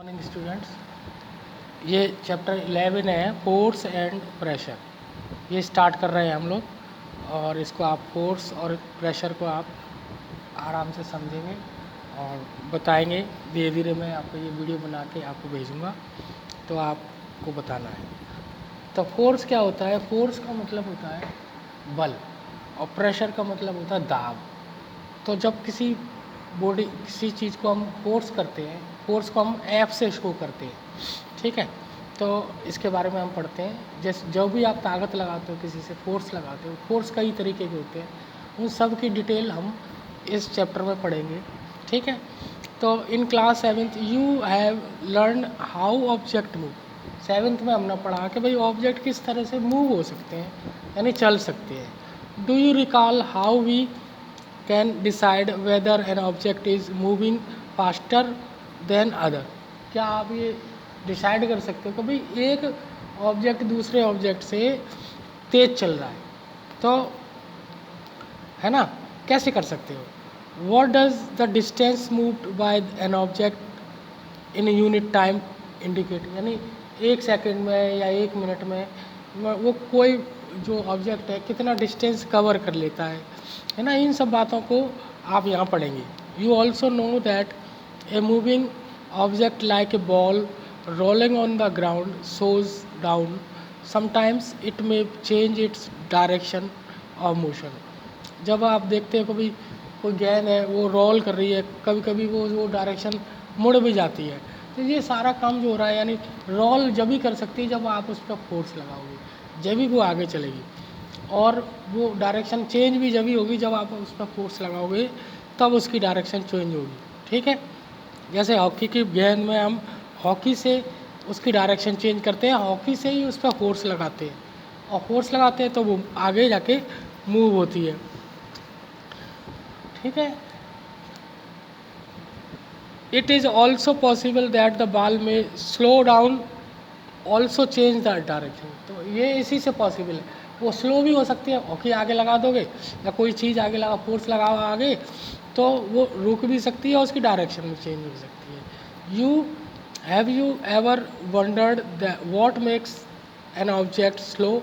Morning students, ये chapter 11 है force and pressure. ये स्टार्ट कर रहे हैं हम लोग और इसको आप फोर्स और प्रेशर को आप आराम से समझेंगे और बताएंगे। धीरे धीरे मैं आपको ये वीडियो बना के आपको भेजूँगा, तो आपको बताना है। तो फोर्स क्या होता है? फोर्स का मतलब होता है बल और प्रेशर का मतलब होता है दाब। तो जब किसी चीज़ को हम फोर्स करते हैं, फोर्स को हम एफ से शो करते हैं, ठीक है। तो इसके बारे में हम पढ़ते हैं। जैसे जो भी आप ताकत लगाते हो, किसी से फोर्स लगाते हो, फोर्स कई तरीके के होते हैं, उन सब की डिटेल हम इस चैप्टर में पढ़ेंगे, ठीक है। तो in class 7th you have learn how object move. 7th में हमने पढ़ा कि भाई ऑब्जेक्ट किस तरह से मूव हो सकते हैं, यानी चल सकते हैं। Do you recall how we can decide whether an object is moving faster than other? क्या आप ये डिसाइड कर सकते हो कि भाई एक ऑब्जेक्ट दूसरे ऑब्जेक्ट से तेज चल रहा है, तो है ना, कैसे कर सकते हो? What does the distance moved by an object in a unit time indicate? यानी एक सेकंड में या एक मिनट में वो कोई जो ऑब्जेक्ट है कितना डिस्टेंस कवर कर लेता है ना। इन सब बातों को आप यहाँ पढ़ेंगे। You also know that a moving object like a ball rolling on the ground shows down sometimes it may change its direction of motion. जब आप देखते हो कि कोई गेंद है वो रोल कर रही है, कभी कभी वो डायरेक्शन मुड़ भी जाती है। तो ये सारा काम जो हो रहा है, यानी रोल जब भी कर सकती है जब आप उस पर फोर्स लगाओगे, जब भी वो आगे चलेगी। और वो डायरेक्शन चेंज भी जब ही होगी जब आप उस पर फोर्स लगाओगे, तब उसकी डायरेक्शन चेंज होगी, ठीक है। जैसे हॉकी की गेंद में हम हॉकी से उसकी डायरेक्शन चेंज करते हैं, हॉकी से ही उस पर फोर्स लगाते हैं, और फोर्स लगाते हैं तो वो आगे जाके मूव होती है, ठीक है। It is also possible that the ball may slow down also change the direction. तो ये इसी से पॉसिबल है, वो स्लो भी हो सकती है। हॉकी आगे लगा दोगे या कोई चीज़ आगे लगा, फोर्स लगाओ आगे, तो वो रुक भी सकती है और उसकी डायरेक्शन भी चेंज हो सकती है। You ever wondered what makes an object slow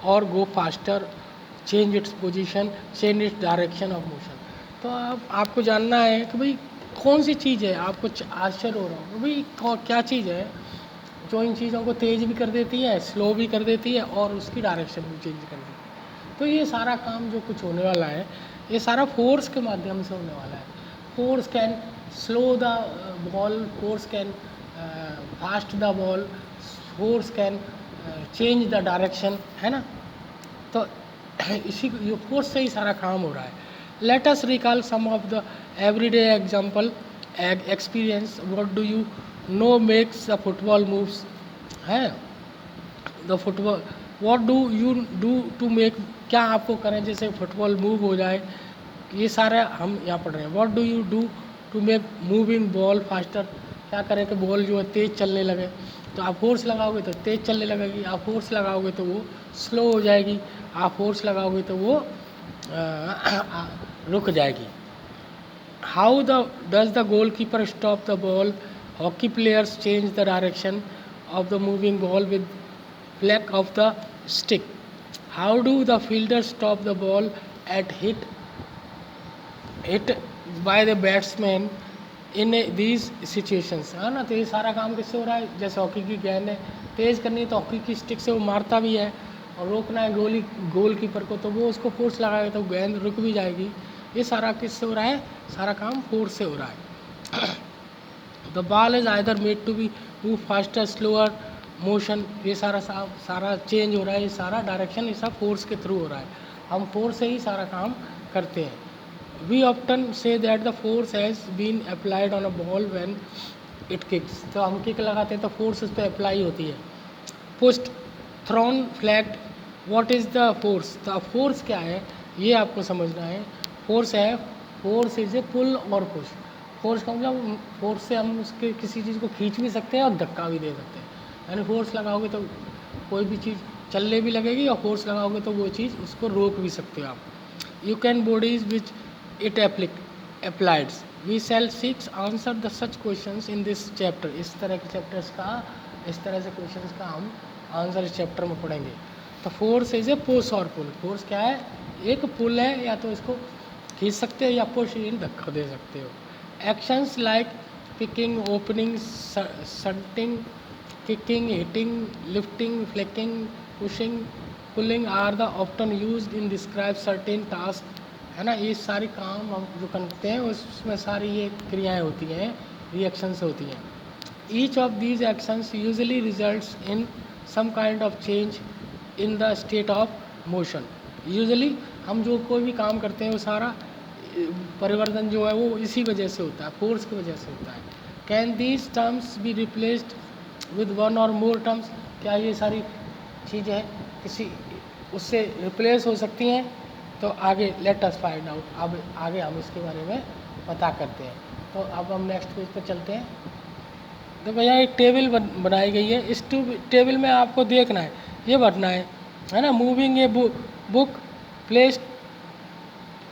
or go faster, change its position, change its direction of motion. तो अब आपको जानना है कि भाई कौन सी चीज़ है, आपको आश्चर्य हो रहा हो भाई क्या चीज़ है जो इन चीज़ों को तेज़ भी कर देती है, स्लो भी कर देती है और उसकी डायरेक्शन भी चेंज कर देती है। तो ये सारा काम जो कुछ होने वाला है, ये सारा फोर्स के माध्यम से होने वाला है। Force can slow the ball, force can fast the ball, force can change the direction, है ना। तो इसी ये फोर्स से ही सारा काम हो रहा है। Let us recall some of the everyday example experience. What do you know makes the football moves, है the football. What do you do to make, क्या आपको करें जैसे फुटबॉल मूव हो जाए, ये सारे हम यहाँ पढ़ रहे हैं। What do you do to make moving ball faster, क्या करें कि बॉल जो है तेज़ चलने लगे। तो आप फोर्स लगाओगे तो तेज़ चलने लगेगी, आप फोर्स लगाओगे तो वो स्लो हो जाएगी, आप फोर्स लगाओगे तो वो रुक जाएगी। How does the goal keeper stop the ball, hockey players change the direction of the moving ball with flick of the stick. How do the fielder stop the ball at hit by the batsman in these situations, है ना। तो ये सारा काम किससे हो रहा है? जैसे हॉकी की गेंद है, तेज़ करनी है तो हॉकी की स्टिक से वो मारता भी है, और रोकना है गोल कीपर को तो वो उसको फोर्स लगाएगा तो गेंद रुक भी जाएगी। ये सारा किससे हो रहा है? सारा काम फोर्स से हो रहा है। The ball is either made to be move faster slower motion, ये सारा चेंज हो रहा है, ये सारा डायरेक्शन ये सब फोर्स के थ्रू हो रहा है। हम फोर्स से ही सारा काम करते हैं। We often say that the force has been applied on a ball when it kicks. तो हम किक लगाते हैं तो फोर्स उस पर अप्लाई होती है। Pushed, thrown, flagged, what is the force. तो फोर्स क्या है ये आपको समझना है। फोर्स है, force is a pull or push. Force का मतलब फोर्स से हम उसके किसी चीज़ को खींच भी सकते हैं और धक्का भी दे सकते हैं। यानी फोर्स लगाओगे तो कोई भी चीज़ चलने भी लगेगी, और फोर्स लगाओगे तो वो चीज़ उसको रोक भी सकते हो आप। You can bodies which it applieds, we shall six answer the such questions in this chapter. इस तरह के चैप्टर्स का, इस तरह से क्वेश्चंस का हम आंसर इस चैप्टर में पढ़ेंगे। तो फोर्स इज ए पुश और पुल। फोर्स क्या है? एक पुल है, या तो इसको खींच सकते हो या पुश इन धक्का दे सकते हो। Actions like picking, opening, shutting, kicking, hitting, lifting, flicking, pushing, pulling are the often used in describe certain task, है ना। ये सारी काम हम जो करते हैं उसमें सारी ये क्रियाएं होती हैं, रिएक्शंस होती हैं। Each of these actions usually results in some kind of change in the state of motion. Usually हम जो कोई भी काम करते हैं वो सारा परिवर्तन जो है वो इसी वजह से होता है, फोर्स की वजह से होता है। Can these terms be replaced with one और मोर टर्म्स? क्या ये सारी चीज़ें किसी उससे रिप्लेस हो सकती हैं? तो आगे लेट अस फाइंड आउट। अब आगे हम इसके बारे में पता करते हैं। तो अब हम नेक्स्ट पेज पर चलते हैं। तो भैया एक टेबल बनाई गई है। इस टेबल में आपको देखना है, ये भरना है ना। Moving a book placed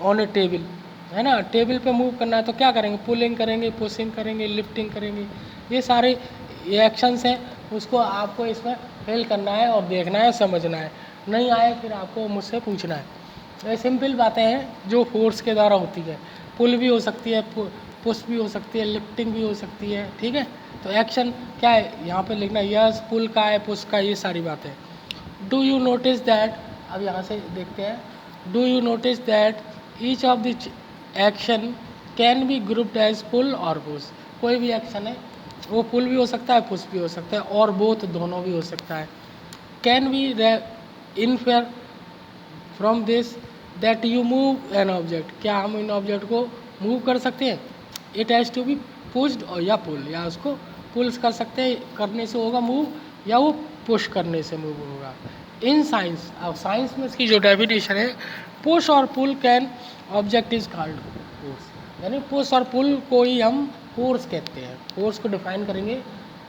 on A table, है ना। टेबल पे मूव करना है तो क्या करेंगे? पुलिंग करेंगे, पुशिंग करेंगे, लिफ्टिंग करेंगे। ये सारे ये एक्शंस हैं, उसको आपको इसमें फिल करना है और देखना है, समझना है। नहीं आए फिर आपको मुझसे पूछना है। तो ये सिंपल बातें हैं जो फोर्स के द्वारा होती है। पुल भी हो सकती है, पुश भी हो सकती है, लिफ्टिंग भी हो सकती है, ठीक है। तो एक्शन क्या है यहाँ पे लिखना, यस पुल का है, पुश का, ये सारी बातें। डू यू नोटिस दैट, अब यहाँ से देखते हैं, do you notice that each of the action can be grouped as pull or push. कोई भी एक्शन है वो पुल भी हो सकता है, पुश भी हो सकता है, और बोथ दोनों भी हो सकता है। Can be infer from this that you move an object, क्या हम इन ऑब्जेक्ट को मूव कर सकते हैं? It has to be pushed or या पुल, या उसको पुल्स कर सकते हैं, करने से होगा मूव, या वो पुश करने से मूव होगा। इन साइंस, अब साइंस में इसकी जो डेफिनेशन है, पुश और pull can object is called force, यानी पुश और पुल को ही हम फोर्स कहते हैं। फोर्स को डिफाइन करेंगे,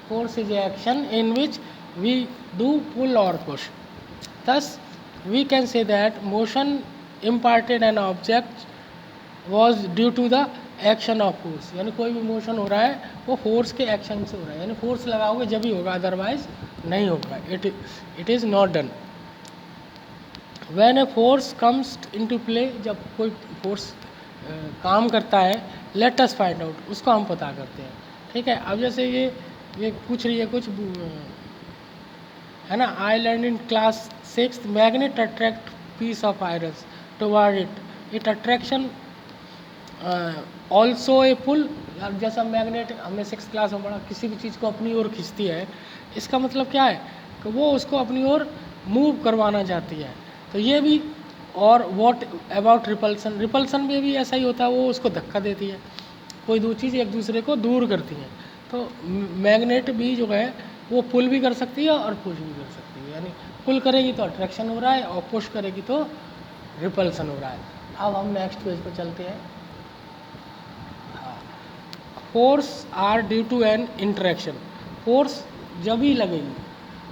force is action in which we do pull or push. Thus we can say that motion imparted an object was due to the action of force, यानी कोई भी मोशन हो रहा है वो फोर्स के एक्शन से हो रहा है, यानी फोर्स लगाओगे जब ही होगा, अदरवाइज नहीं होगा। It is not done. When a force comes into play, जब कोई फोर्स काम करता है, लेट अस फाइंड आउट, उसको हम पता करते हैं, ठीक है। अब जैसे ये पूछ रही है कुछ, है ना। I learn in class 6 magnet attract piece of iron toward it attraction also a pull. जैसा मैग्नेट हमने 6 क्लास में पढ़ा, किसी भी चीज़ को अपनी ओर खींचती है, इसका मतलब क्या है कि वो उसको अपनी ओर मूव करवाना चाहती है। तो ये भी, और व्हाट अबाउट रिपल्सन, रिपल्सन में भी ऐसा ही होता है, वो उसको धक्का देती है, कोई दो चीज़ एक दूसरे को दूर करती हैं। तो मैग्नेट भी जो है वो पुल भी कर सकती है और पुश भी कर सकती है, यानी पुल करेगी तो अट्रैक्शन हो रहा है और पुश करेगी तो रिपल्सन हो रहा है। अब हम नेक्स्ट पेज पर चलते हैं। Force are due to an interaction, force जब ही लगेगी,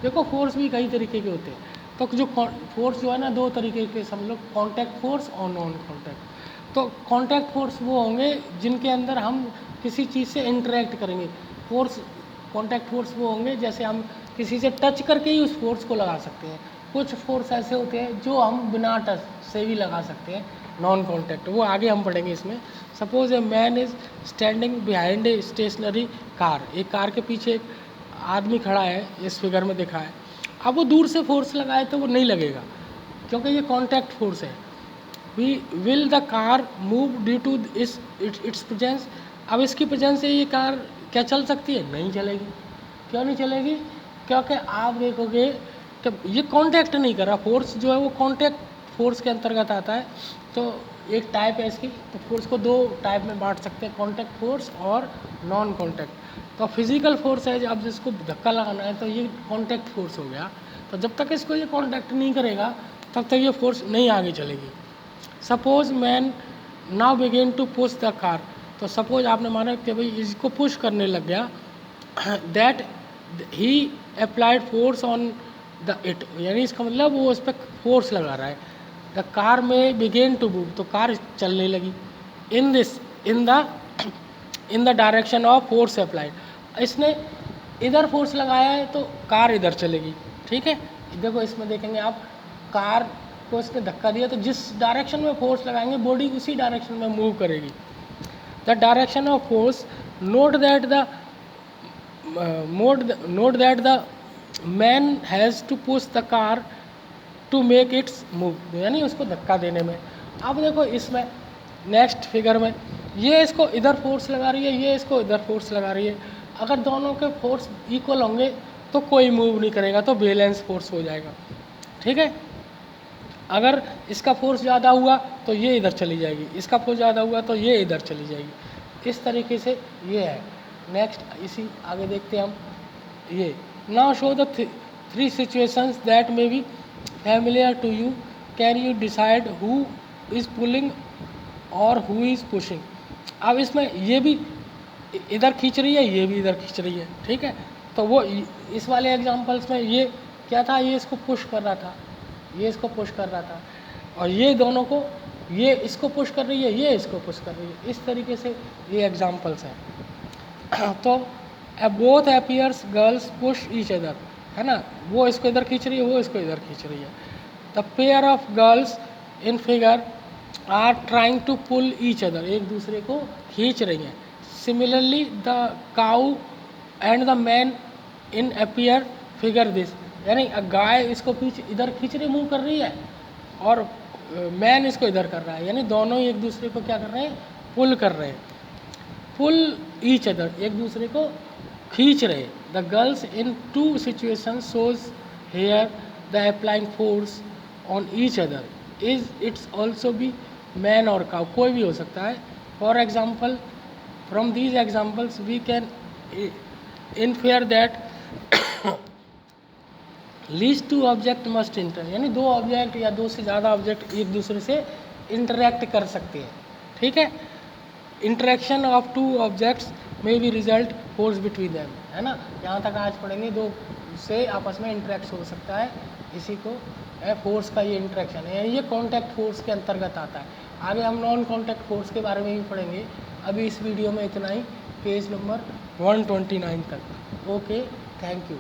देखो फोर्स भी कई तरीके के होते हैं। तो जो फोर्स जो है ना, दो तरीके के हम लोग, कॉन्टैक्ट फोर्स और नॉन कॉन्टैक्ट। तो कॉन्टैक्ट फोर्स वो होंगे जिनके अंदर हम किसी चीज़ से इंटरेक्ट करेंगे। फोर्स, कॉन्टैक्ट फोर्स वो होंगे जैसे हम किसी से टच करके ही उस फोर्स को लगा सकते हैं। कुछ फोर्स ऐसे होते हैं जो हम बिना टच से भी लगा सकते हैं, नॉन कॉन्टैक्ट, वो आगे हम पढ़ेंगे इसमें। Suppose a man is standing behind a stationary car, एक कार के पीछे एक आदमी खड़ा है, इस फिगर में दिखा है। अब वो दूर से फोर्स लगाए तो वो नहीं लगेगा, क्योंकि ये कॉन्टैक्ट फोर्स है। We will the car move due to its presence, अब इसकी प्रेजेंस से ये कार क्या चल सकती है? नहीं चलेगी। क्यों नहीं चलेगी? क्योंकि आप देखोगे कि ये कांटेक्ट नहीं कर रहा, फोर्स जो है वो कांटेक्ट फोर्स के अंतर्गत आता है। तो एक टाइप है इसकी, तो फोर्स को दो टाइप में बांट सकते हैं, कांटेक्ट फोर्स और नॉन कांटेक्ट। तो फिजिकल फोर्स है, अब जिसको धक्का लगाना है तो ये कांटेक्ट फोर्स हो गया। तो जब तक इसको ये कांटेक्ट नहीं करेगा तब तक ये फोर्स नहीं आगे चलेगी। Suppose man now begin to push the car, तो सपोज आपने माना कि भाई इसको पुश करने लग गया, that he applied force on the it, यानी इसका मतलब वो उस पर फोर्स लगा रहा है। द कार में बिगेन टू मूव, तो कार चलने लगी। In the in the direction of force applied. इसने इधर फोर्स लगाया है तो कार इधर चलेगी, ठीक है। देखो इसमें देखेंगे आप, कार को इसने धक्का दिया तो जिस डायरेक्शन में फोर्स लगाएंगे बॉडी उसी डायरेक्शन में मूव करेगी। The direction of force, note that the man has to push the car to make its move, यानी उसको धक्का देने में। अब देखो इसमें नेक्स्ट फिगर में ये इसको इधर फोर्स लगा रही है, ये इसको इधर फोर्स लगा रही है। अगर दोनों के फोर्स इक्वल होंगे तो कोई मूव नहीं करेगा, तो बैलेंस फोर्स हो जाएगा, ठीक है। अगर इसका फोर्स ज़्यादा हुआ तो ये इधर चली जाएगी, इसका फोर्स ज़्यादा हुआ तो ये इधर चली जाएगी। इस तरीके से ये है। नेक्स्ट इसी आगे देखते हैं हम, ये now show the three situations that may be familiar to you, can you decide who is pulling or who is pushing. अब इसमें ये भी इधर खींच रही है, ये भी इधर खींच रही है, ठीक है। तो वो इस वाले एग्जांपल्स में ये क्या था, ये इसको पुश कर रहा था, ये इसको पुश कर रहा था, और ये दोनों को, ये इसको पुश कर रही है, ये इसको पुश कर रही है। इस तरीके से ये एग्जांपल्स हैं। तो both appears girls push each other, है ना, वो इसको इधर खींच रही है, वो इसको इधर खींच रही है। The pair of girls in figure are trying to pull each other, एक दूसरे को खींच रही हैं। Similarly the cow and the man in appear figure this, यानी गाय इसको पीछे इधर खींच रही, मूव कर रही है, और मैन इसको इधर कर रहा है, यानी दोनों एक दूसरे को क्या कर रहे हैं, पुल कर रहे हैं। पुल ईच अदर, एक दूसरे को खींच रहे। The girls in two situation shows here the applying force on each other is it's also be man और काउ, कोई भी हो सकता है। For example, from these examples we can infer that least two object must enter, यानी दो object या दो से ज़्यादा ऑब्जेक्ट एक दूसरे से इंटरेक्ट कर सकते हैं, ठीक है। Interaction of two objects may be result force between them, है ना। यहाँ तक आज पढ़ेंगे, दो से आपस में इंटरेक्ट हो सकता है, इसी को फोर्स का ये इंटरेक्शन है, ये कॉन्टैक्ट फोर्स के अंतर्गत आता है। आगे हम नॉन कॉन्टैक्ट फोर्स के बारे में भी पढ़ेंगे। अभी इस वीडियो में इतना ही, पेज नंबर 129 तक। Okay, thank you.